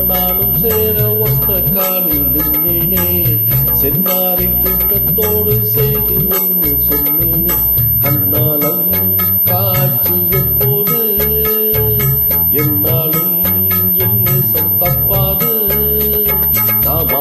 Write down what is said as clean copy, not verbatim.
நானும் சேர ஒத்த காலில் நின்றேனே. சென்னாரின் கூட்டத்தோடு செய்தி ஒன்று சொன்னேனே. கண்ணாலம் காட்சி எப்போது என்னாலும் என் நேசம் தப்பாது. நாம்